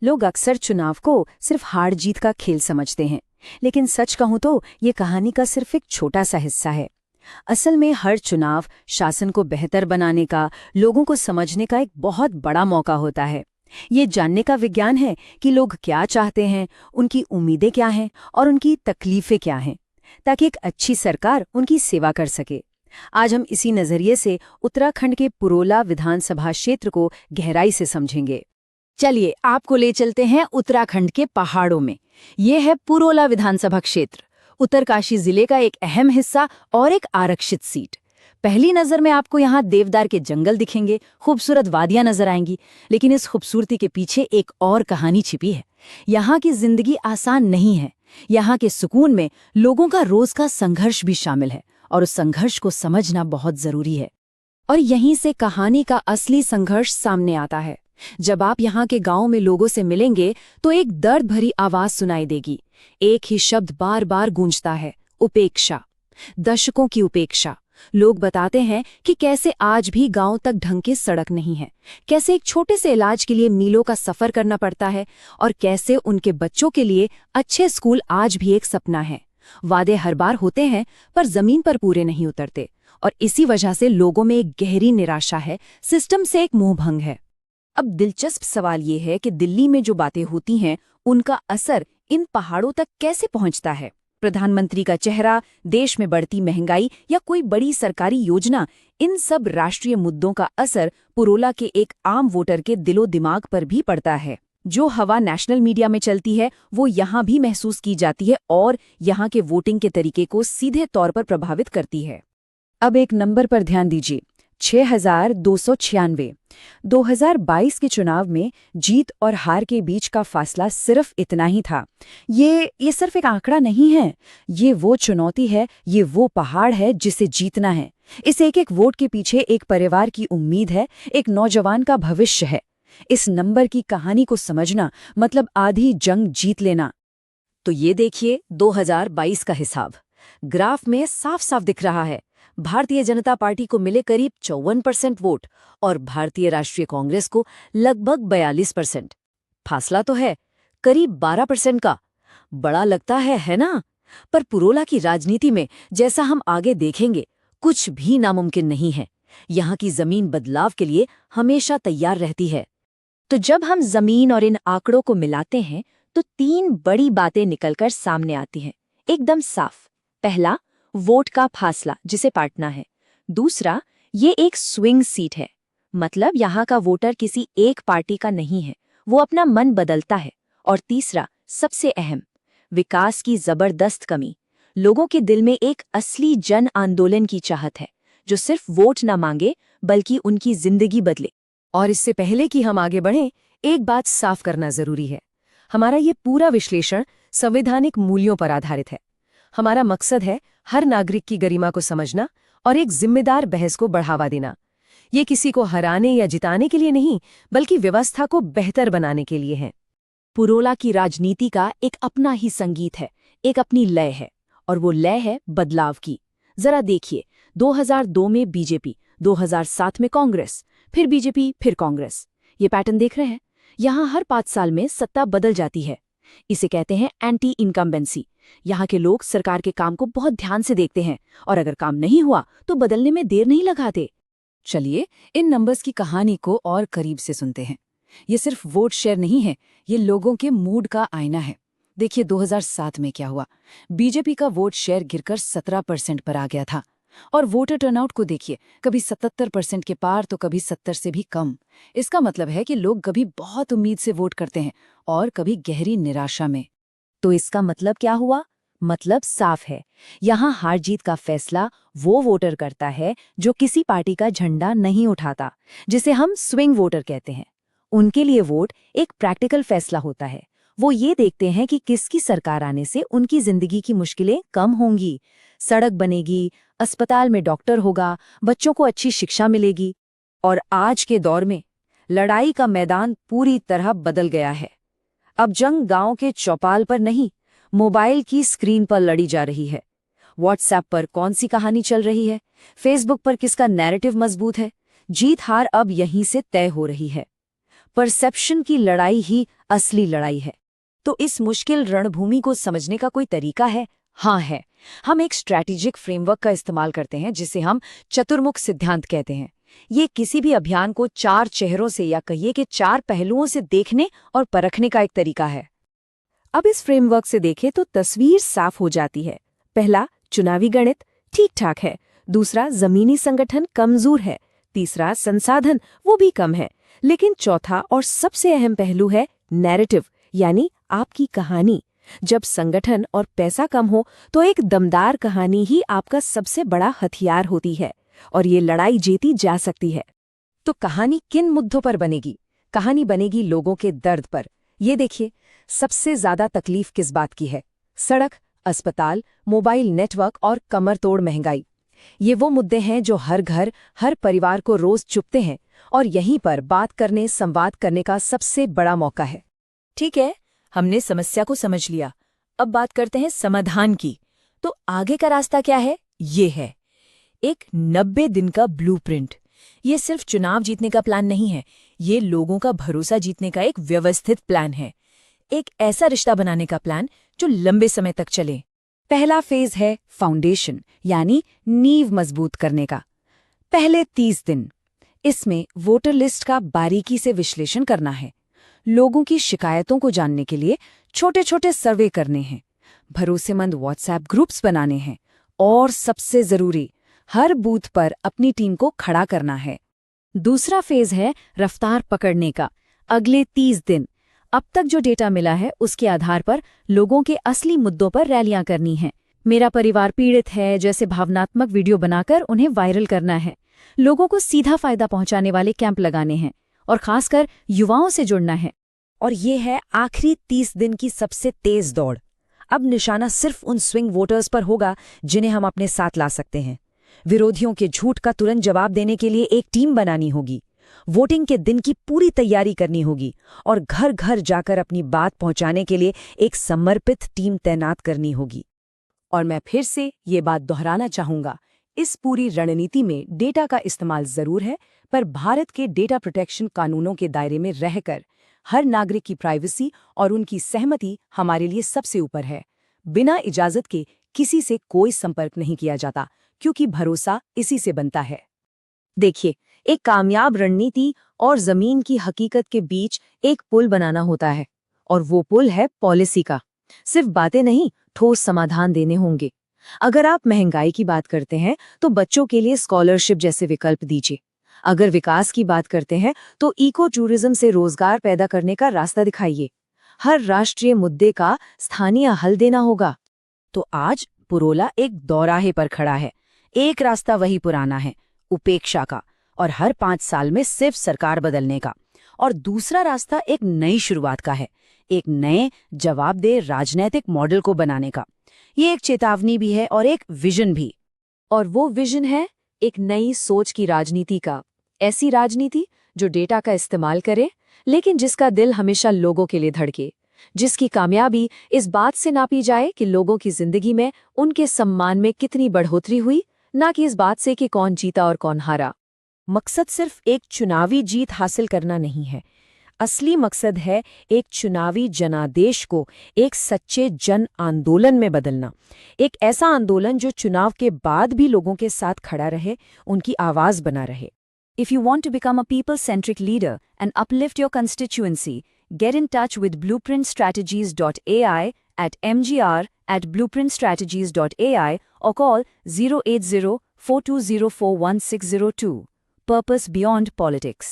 लोग अक्सर चुनाव को सिर्फ हार जीत का खेल समझते हैं, लेकिन सच कहूं तो ये कहानी का सिर्फ एक छोटा सा हिस्सा है। असल में हर चुनाव शासन को बेहतर बनाने का, लोगों को समझने का एक बहुत बड़ा मौका होता है। ये जानने का विज्ञान है कि लोग क्या चाहते हैं, उनकी उम्मीदें क्या हैं और उनकी तकलीफें क्या हैं, ताकि एक अच्छी सरकार उनकी सेवा कर सके। आज हम इसी नजरिए से उत्तराखंड के पुरोला विधानसभा क्षेत्र को गहराई से समझेंगे। चलिए आपको ले चलते हैं उत्तराखंड के पहाड़ों में। ये है पुरोला विधानसभा क्षेत्र, उत्तरकाशी जिले का एक अहम हिस्सा और एक आरक्षित सीट। पहली नजर में आपको यहाँ देवदार के जंगल दिखेंगे, खूबसूरत वादियां नजर आएंगी, लेकिन इस खूबसूरती के पीछे एक और कहानी छिपी है। यहाँ की जिंदगी आसान नहीं है। यहाँ के सुकून में लोगों का रोज का संघर्ष भी शामिल है और उस संघर्ष को समझना बहुत जरूरी है। और यहीं से कहानी का असली संघर्ष सामने आता है। जब आप यहाँ के गांव में लोगों से मिलेंगे तो एक दर्द भरी आवाज सुनाई देगी। एक ही शब्द बार बार गूंजता है, उपेक्षा। दशकों की उपेक्षा। लोग बताते हैं कि कैसे आज भी गांव तक ढंग की सड़क नहीं है, कैसे एक छोटे से इलाज के लिए मीलों का सफर करना पड़ता है और कैसे उनके बच्चों के लिए अच्छे स्कूल आज भी एक सपना है। वादे हर बार होते हैं पर जमीन पर पूरे नहीं उतरते और इसी वजह से लोगों में एक गहरी निराशा है, सिस्टम से एक मोहभंग है। अब दिलचस्प सवाल ये है कि दिल्ली में जो बातें होती हैं उनका असर इन पहाड़ों तक कैसे पहुंचता है। प्रधानमंत्री का चेहरा, देश में बढ़ती महंगाई या कोई बड़ी सरकारी योजना, इन सब राष्ट्रीय मुद्दों का असर पुरोला के एक आम वोटर के दिलो दिमाग पर भी पड़ता है। जो हवा नेशनल मीडिया में चलती है वो यहाँ भी महसूस की जाती है और यहाँ के वोटिंग के तरीके को सीधे तौर पर प्रभावित करती है। अब एक नंबर पर ध्यान दीजिए, 6296। 2022 के चुनाव में जीत और हार के बीच का फासला सिर्फ इतना ही था। ये सिर्फ एक आंकड़ा नहीं है, ये वो चुनौती है, ये वो पहाड़ है जिसे जीतना है। इस एक एक वोट के पीछे एक परिवार की उम्मीद है, एक नौजवान का भविष्य है। इस नंबर की कहानी को समझना मतलब आधी जंग जीत लेना। तो ये देखिए 2022 का हिसाब ग्राफ में साफ साफ दिख रहा है। भारतीय जनता पार्टी को मिले करीब 54% वोट और भारतीय राष्ट्रीय कांग्रेस को लगभग 42%। फासला तो है करीब 12% का। बड़ा लगता है ना? पर पुरोला की राजनीति में, जैसा हम आगे देखेंगे, कुछ भी नामुमकिन नहीं है। यहाँ की जमीन बदलाव के लिए हमेशा तैयार रहती है। तो जब हम जमीन और इन आंकड़ों को मिलाते हैं तो 3 बड़ी बातें निकलकर सामने आती हैं, एकदम साफ। पहला, वोट का फासला जिसे पाटना है। दूसरा, ये एक स्विंग सीट है, मतलब यहाँ का वोटर किसी एक पार्टी का नहीं है, वो अपना मन बदलता है। और तीसरा, सबसे अहम, विकास की जबरदस्त कमी। लोगों के दिल में एक असली जन आंदोलन की चाहत है, जो सिर्फ वोट न मांगे बल्कि उनकी जिंदगी बदले। और इससे पहले कि हम आगे बढ़ें, एक बात साफ करना जरूरी है। हमारा ये पूरा विश्लेषण संवैधानिक मूल्यों पर आधारित है। हमारा मकसद है हर नागरिक की गरिमा को समझना और एक जिम्मेदार बहस को बढ़ावा देना। ये किसी को हराने या जिताने के लिए नहीं, बल्कि व्यवस्था को बेहतर बनाने के लिए है। पुरोला की राजनीति का एक अपना ही संगीत है, एक अपनी लय है, और वो लय है बदलाव की। जरा देखिए, 2002 में बीजेपी, 2007 में कांग्रेस, फिर बीजेपी, फिर कांग्रेस। ये पैटर्न देख रहे हैं? यहाँ हर 5 साल में सत्ता बदल जाती है। इसे कहते हैं एंटी इनकम्बेंसी। यहाँ के लोग सरकार के काम को बहुत ध्यान से देखते हैं और अगर काम नहीं हुआ तो बदलने में देर नहीं लगाते। चलिए इन नंबर्स की कहानी को और करीब से सुनते हैं। ये सिर्फ वोट शेयर नहीं है, ये लोगों के मूड का आईना है। देखिए 2007 में क्या हुआ। बीजेपी का वोट शेयर गिरकर 17% पर आ गया था और वोटर टर्नआउट को देखिए, कभी 77% के पार तो कभी 70 से भी कम। इसका मतलब है कि लोग कभी बहुत उम्मीद से वोट करते हैं और कभी गहरी निराशा में। तो इसका मतलब क्या हुआ? मतलब साफ है, यहाँ हार जीत का फैसला वो वोटर करता है जो किसी पार्टी का झंडा नहीं उठाता, जिसे हम स्विंग वोटर कहते हैं। उनके लिए वोट एक प्रैक्टिकल फैसला होता है। वो ये देखते हैं कि किसकी सरकार आने से उनकी जिंदगी की मुश्किलें कम होंगी, सड़क बनेगी, अस्पताल में डॉक्टर होगा, बच्चों को अच्छी शिक्षा मिलेगी। और आज के दौर में लड़ाई का मैदान पूरी तरह बदल गया है। अब जंग गांव के चौपाल पर नहीं, मोबाइल की स्क्रीन पर लड़ी जा रही है। व्हाट्सएप पर कौन सी कहानी चल रही है, फेसबुक पर किसका नैरेटिव मजबूत है, जीत हार अब यहीं से तय हो रही है। परसेप्शन की लड़ाई ही असली लड़ाई है। तो इस मुश्किल रणभूमि को समझने का कोई तरीका है? हाँ है। हम एक स्ट्रैटेजिक फ्रेमवर्क का इस्तेमाल करते हैं जिसे हम चतुर्मुख सिद्धांत कहते हैं। ये किसी भी अभियान को 4 चेहरों से या कहिए कि 4 पहलुओं से देखने और परखने का एक तरीका है। अब इस फ्रेमवर्क से देखें तो तस्वीर साफ हो जाती है। पहला, चुनावी गणित ठीक ठाक है। दूसरा, जमीनी संगठन कमजोर है। तीसरा, संसाधन वो भी कम है। लेकिन चौथा और सबसे अहम पहलू है नैरेटिव, यानी आपकी कहानी। जब संगठन और पैसा कम हो तो एक दमदार कहानी ही आपका सबसे बड़ा हथियार होती है और ये लड़ाई जीती जा सकती है। तो कहानी किन मुद्दों पर बनेगी? कहानी बनेगी लोगों के दर्द पर। ये देखिए, सबसे ज्यादा तकलीफ किस बात की है? सड़क, अस्पताल, मोबाइल नेटवर्क और कमरतोड़ महंगाई। ये वो मुद्दे हैं जो हर घर, हर परिवार को रोज चुभते हैं और यहीं पर बात करने, संवाद करने का सबसे बड़ा मौका है। ठीक है, हमने समस्या को समझ लिया। अब बात करते हैं समाधान की। तो आगे का रास्ता क्या है? ये है एक 90 दिन का ब्लूप्रिंट। ये सिर्फ चुनाव जीतने का प्लान नहीं है, ये लोगों का भरोसा जीतने का एक व्यवस्थित प्लान है। एक ऐसा रिश्ता बनाने का प्लान जो लंबे समय तक चले। पहला फेज है फाउंडेशन, यानी नींव मजबूत करने का। पहले 30 दिन, इसमें वोटर लिस्ट का बारीकी से विश्लेषण करना है। लोगों की शिकायतों को जानने के लिए छोटे छोटे सर्वे करने हैं, भरोसेमंद व्हाट्सएप ग्रुप्स बनाने हैं और सबसे जरूरी, हर बूथ पर अपनी टीम को खड़ा करना है। दूसरा फेज है रफ्तार पकड़ने का। अगले 30 दिन, अब तक जो डेटा मिला है उसके आधार पर लोगों के असली मुद्दों पर रैलियां करनी हैं। मेरा परिवार पीड़ित है जैसे भावनात्मक वीडियो बनाकर उन्हें वायरल करना है। लोगों को सीधा फायदा पहुंचाने वाले कैंप लगाने हैं और खासकर युवाओं से जुड़ना है। और ये है आखिरी 30 दिन की सबसे तेज दौड़। अब निशाना सिर्फ उन स्विंग वोटर्स पर होगा जिन्हें हम अपने साथ ला सकते हैं। विरोधियों के झूठ का तुरंत जवाब देने के लिए एक टीम बनानी होगी। वोटिंग के दिन की पूरी तैयारी करनी होगी और घर घर जाकर अपनी बात पहुंचाने के लिए एक समर्पित टीम तैनात करनी होगी। और मैं फिर से ये बात दोहराना चाहूंगा, इस पूरी रणनीति में डेटा का इस्तेमाल जरूर है, पर भारत के डेटा प्रोटेक्शन कानूनों के दायरे में रहकर हर नागरिक की प्राइवेसी और उनकी सहमति हमारे लिए सबसे ऊपर है। बिना इजाजत के किसी से कोई संपर्क नहीं किया जाता, क्योंकि भरोसा इसी से बनता है। देखिए, एक कामयाब रणनीति और जमीन की हकीकत के बीच एक पुल बनाना होता है, और वो पुल है पॉलिसी का। सिर्फ बातें नहीं, ठोस समाधान देने होंगे। अगर आप महंगाई की बात करते हैं तो बच्चों के लिए स्कॉलरशिप जैसे विकल्प दीजिए। अगर विकास की बात करते हैं तो इको टूरिज्म से रोजगार पैदा करने का रास्ता दिखाइए। हर राष्ट्रीय मुद्दे का स्थानीय हल देना होगा। तो आज पुरोला एक दौराहे पर खड़ा है। एक रास्ता वही पुराना है, उपेक्षा का, और हर 5 साल में सिर्फ सरकार बदलने का। और दूसरा रास्ता एक नई शुरुआत का है, एक नए जवाबदेह राजनैतिक मॉडल को बनाने का। ये एक चेतावनी भी है और एक विजन भी। और वो विजन है एक नई सोच की राजनीति का। ऐसी राजनीति जो डेटा का इस्तेमाल करे, लेकिन जिसका दिल हमेशा लोगों के लिए धड़के, जिसकी कामयाबी इस बात से नापी जाए कि लोगों की जिंदगी में उनके सम्मान में कितनी बढ़ोतरी हुई, ना कि इस बात से कि कौन जीता और कौन हारा। मकसद सिर्फ एक चुनावी जीत हासिल करना नहीं है। असली मकसद है एक चुनावी जनादेश को एक सच्चे जन आंदोलन में बदलना। एक ऐसा आंदोलन जो चुनाव के बाद भी लोगों के साथ खड़ा रहे, उनकी आवाज बना रहे। If you want to become a people-centric leader and uplift your constituency, get in touch with blueprintstrategies.ai at mgr@blueprintstrategies.ai or call 080-4204-1602. Purpose beyond politics.